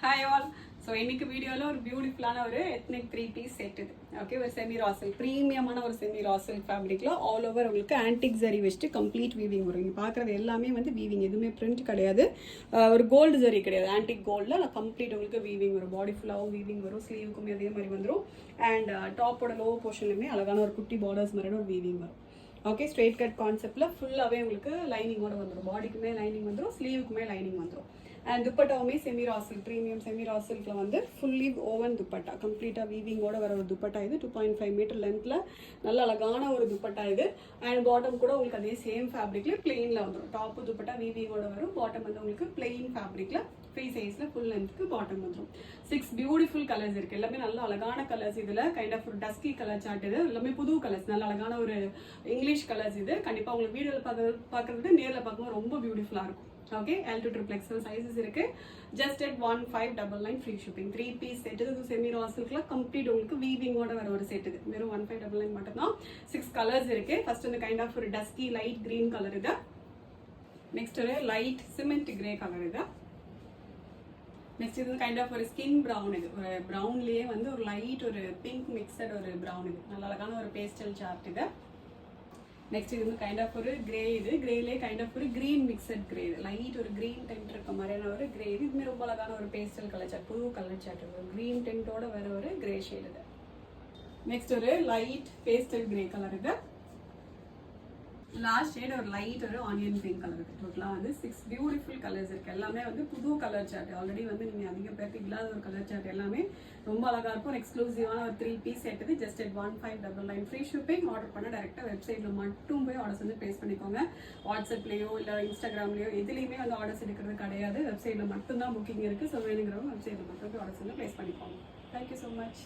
Hi all. So இன்னைக்கு வீடியோவில் ஒரு பியூட்டிஃபுல்லான ஒரு எத்னிக் 3-piece செட் இது. ஓகே, ஒரு செமி ராசல் ப்ரீமியமான ஒரு செமி ராசல் ஃபேப்ரிக்கில் ஆல் ஓவர் உங்களுக்கு ஆன்டிக் ஜரி வச்சுட்டு கம்ப்ளீட் வீவிங் வரும். இங்கே பார்க்குறது எல்லாமே வந்து வீவிங், எதுவுமே பிரிண்ட் கிடையாது, ஒரு கோல்டு ஜரி கிடையாது, ஆன்டிக் கோல்டில் நான் கம்ப்ளீட் உங்களுக்கு வீவிங் வரும். பாடி ஃபுல்லாகவும் வீவிங் வரும், ஸ்லீவுக்குமே அதே மாதிரி வந்துடும். அண்ட் டாப்போட லோ போர்ஷன்லையுமே அழகான ஒரு குட்டி பார்டர்ஸ் மாதிரியான ஒரு வீவிங் வரும். ஓகே, ஸ்ட்ரெயிட் கட் கான்செப்டில் ஃபுல்லாகவே உங்களுக்கு லைனிங்கோட வந்துடும். பாடிக்குமே லைனிங் வந்துடும், ஸ்லீவுக்குமே லைனிங் வந்துடும். அண்ட் துப்பட்டாவுமே செமி ராசில் ப்ரீமியம் செமி ராசில்கில் வந்து ஃபுல்லி ஓவன் துப்பட்டா, கம்ப்ளீட்டாக வீவிங்கோட வர ஒரு துப்பட்டா இது. 2.5 மீட்டர் லென்த்தில் நல்ல அழகான ஒரு துப்பட்டா இது. அண்ட் பாட்டம் கூட உங்களுக்கு அதே சேம் ஃபேப்ரிக்கில் பிளெயினில் வந்துடும். டாப்பு துப்பட்டா வீவிங்கோட வரும், பாட்டம் வந்து உங்களுக்கு பிளெயின் ஃபேப்ரிக்கில் ஃப்ரீ சைஸில் ஃபுல் லென்த்துக்கு பாட்டம் வந்துடும். 6 பியூட்டிஃபுல் கலர்ஸ் இருக்குது, எல்லாமே நல்ல அழகான கலர்ஸ். இதில் கைண்ட் ஆஃப் ஒரு டஸ்கி கலர் சார்ட் இது, எல்லாமே புது கலர்ஸ், நல்ல அழகான ஒரு இங்கிலீஷ் கலர்ஸ் இது. கண்டிப்பாக உங்களுக்கு வீடியோவில் பார்க்குறது நேரில் பார்க்கும்போது ரொம்ப பியூட்டிஃபுல்லாக இருக்கும். Okay, L to XXL sizes இருக்கு. Just at 1599 free shipping. 3-piece set இது. செமி ரா சில்க்ல கம்ப்ளீட் உங்களுக்கு வீவிங்கோட வர ஒரு செட் இது. வெறும் 1599 மட்டும் தான். 6 கலர்ஸ் இருக்கு. ஃபர்ஸ்ட் இந்த கைண்ட் ஆஃப் ஒரு டஸ்கி லைட் கிரீன் கலர் இது. நெக்ஸ்ட் ஒரு லைட் சிமெண்ட் கிரே கலர் இது. நெக்ஸ்ட் இது கைண்ட் ஆஃப் ஒரு ஸ்கின் ப்ரௌன் இது. ஒரு ப்ரௌன்லயே வந்து ஒரு லைட் ஒரு பிங்க் மிக்சட் ஒரு ப்ரௌன் இது. நல்ல அழகான ஒரு பேஸ்டல் சார்ட் இது. நெக்ஸ்ட் இது வந்து கைண்ட் ஆஃப் ஒரு கிரே இது. கிரேலே கைண்ட் ஆஃப் ஒரு கிரீன் மிக்சட் கிரே இது. லைட் ஒரு கிரீன் டென்ட் இருக்க மாதிரியான ஒரு கிரே இது. இதுவுமே ரொம்ப அழகான ஒரு பேஸ்டல் கலர் சார்ட், புது கலர் சார்ட். ஒரு கிரீன் டென்ட்டோட வர ஒரு கிரே ஷேட் இது. நெக்ஸ்ட் ஒரு லைட் பேஸ்டல் கிரே கலர் இது. லாஸ்ட் ஷேட் ஒரு லைட் ஒரு ஆனியன் பிங்க் கலர் இருக்குது. டோட்டலாக வந்து 6 பியூட்டிஃபுல் கலர்ஸ் இருக்குது. எல்லாமே வந்து புது கலர் சார்ட். ஆல்ரெடி வந்து நீங்கள் அதிக பேருக்கு இல்லாத ஒரு கலர் சார்ட். எல்லாமே ரொம்ப அழகாக இருக்கும். ஒரு எக்ஸ்க்ளூசிவான ஒரு 3-piece செட் இது. Just at 1599 free shipping. Order பண்ண டேரெக்டாக வெப்சைட்டில் மட்டும் போய் ஆர்டர்ஸ் வந்து ப்ளேஸ் பண்ணிக்கோங்க. வாட்ஸ்அப்லேயோ இல்லை இன்ஸ்டாகிராம்லேயோ எதுலேயுமே வந்து ஆர்டர்ஸ் எடுக்கிறது கிடையாது. வெப்சைட்டில் மட்டும்தான் புக்கிங் இருக்குது. ஸோ வேணுங்கிறவங்க வெப்சைட்டில் மட்டும் போய் ஆர்டர்ஸ் வந்து ப்ளேஸ் பண்ணிக்கோங்க. Thank you so much.